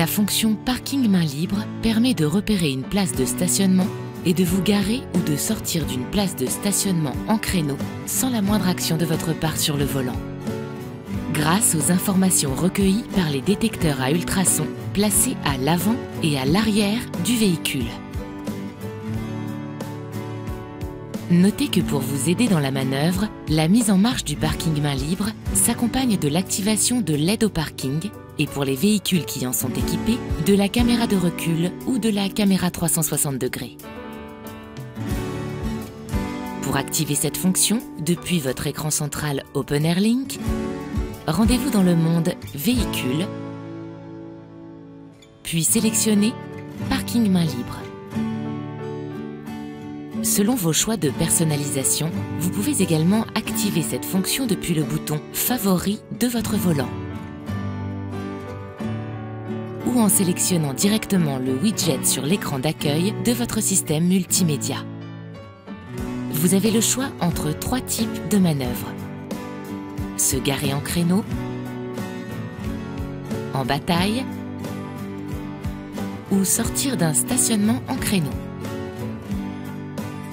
La fonction parking main libre permet de repérer une place de stationnement et de vous garer ou de sortir d'une place de stationnement en créneau sans la moindre action de votre part sur le volant. Grâce aux informations recueillies par les détecteurs à ultrasons placés à l'avant et à l'arrière du véhicule. Notez que pour vous aider dans la manœuvre, la mise en marche du parking main libre s'accompagne de l'activation de l'aide au parking et pour les véhicules qui en sont équipés, de la caméra de recul ou de la caméra 360 degrés. Pour activer cette fonction, depuis votre écran central Open Air Link, rendez-vous dans le monde Véhicule, puis sélectionnez Parking main libre. Selon vos choix de personnalisation, vous pouvez également activer cette fonction depuis le bouton Favoris de votre volant ou en sélectionnant directement le widget sur l'écran d'accueil de votre système multimédia. Vous avez le choix entre 3 types de manœuvres. Se garer en créneau, en bataille ou sortir d'un stationnement en créneau.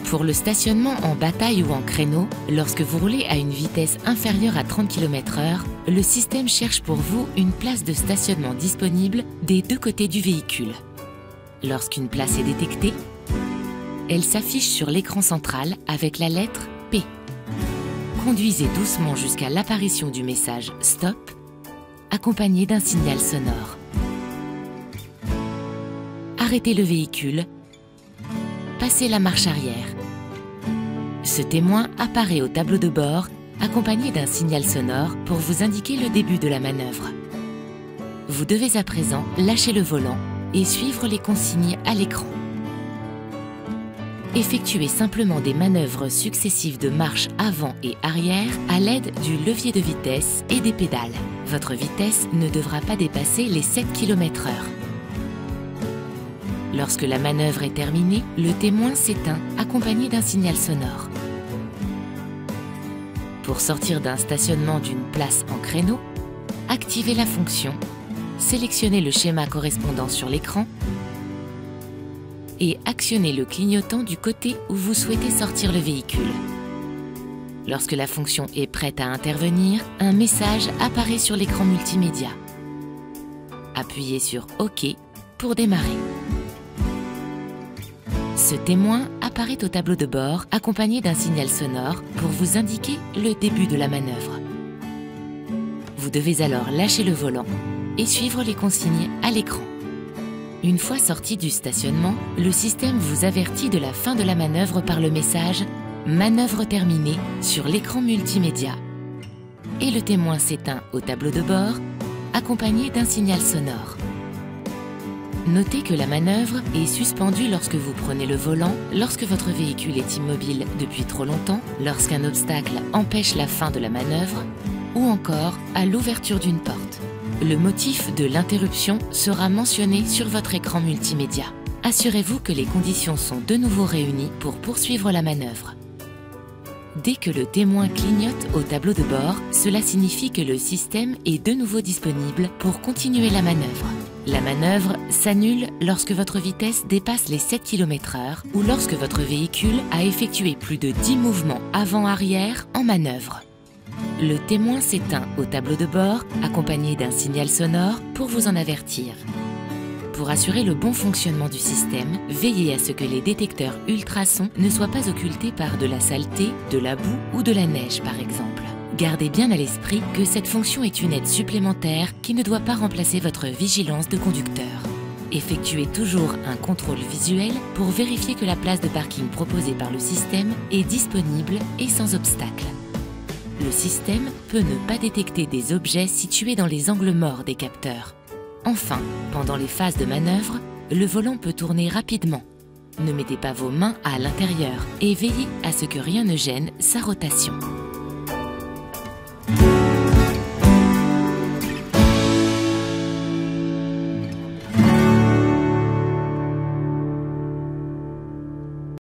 Pour le stationnement en bataille ou en créneau, lorsque vous roulez à une vitesse inférieure à 30 km/h, le système cherche pour vous une place de stationnement disponible des 2 côtés du véhicule. Lorsqu'une place est détectée, elle s'affiche sur l'écran central avec la lettre P. Conduisez doucement jusqu'à l'apparition du message « Stop » accompagné d'un signal sonore. Arrêtez le véhicule. Passez la marche arrière. Ce témoin apparaît au tableau de bord accompagné d'un signal sonore pour vous indiquer le début de la manœuvre. Vous devez à présent lâcher le volant et suivre les consignes à l'écran. Effectuez simplement des manœuvres successives de marche avant et arrière à l'aide du levier de vitesse et des pédales. Votre vitesse ne devra pas dépasser les 7 km/h. Lorsque la manœuvre est terminée, le témoin s'éteint accompagné d'un signal sonore. Pour sortir d'un stationnement d'une place en créneau, activez la fonction, sélectionnez le schéma correspondant sur l'écran et actionnez le clignotant du côté où vous souhaitez sortir le véhicule. Lorsque la fonction est prête à intervenir, un message apparaît sur l'écran multimédia. Appuyez sur OK pour démarrer. Ce témoin apparaît au tableau de bord accompagné d'un signal sonore pour vous indiquer le début de la manœuvre. Vous devez alors lâcher le volant et suivre les consignes à l'écran. Une fois sorti du stationnement, le système vous avertit de la fin de la manœuvre par le message « Manœuvre terminée » sur l'écran multimédia. Et le témoin s'éteint au tableau de bord accompagné d'un signal sonore. Notez que la manœuvre est suspendue lorsque vous prenez le volant, lorsque votre véhicule est immobile depuis trop longtemps, lorsqu'un obstacle empêche la fin de la manœuvre, ou encore à l'ouverture d'une porte. Le motif de l'interruption sera mentionné sur votre écran multimédia. Assurez-vous que les conditions sont de nouveau réunies pour poursuivre la manœuvre. Dès que le témoin clignote au tableau de bord, cela signifie que le système est de nouveau disponible pour continuer la manœuvre. La manœuvre s'annule lorsque votre vitesse dépasse les 7 km/h ou lorsque votre véhicule a effectué plus de 10 mouvements avant-arrière en manœuvre. Le témoin s'éteint au tableau de bord accompagné d'un signal sonore pour vous en avertir. Pour assurer le bon fonctionnement du système, veillez à ce que les détecteurs ultrasons ne soient pas occultés par de la saleté, de la boue ou de la neige par exemple. Gardez bien à l'esprit que cette fonction est une aide supplémentaire qui ne doit pas remplacer votre vigilance de conducteur. Effectuez toujours un contrôle visuel pour vérifier que la place de parking proposée par le système est disponible et sans obstacle. Le système peut ne pas détecter des objets situés dans les angles morts des capteurs. Enfin, pendant les phases de manœuvre, le volant peut tourner rapidement. Ne mettez pas vos mains à l'intérieur et veillez à ce que rien ne gêne sa rotation.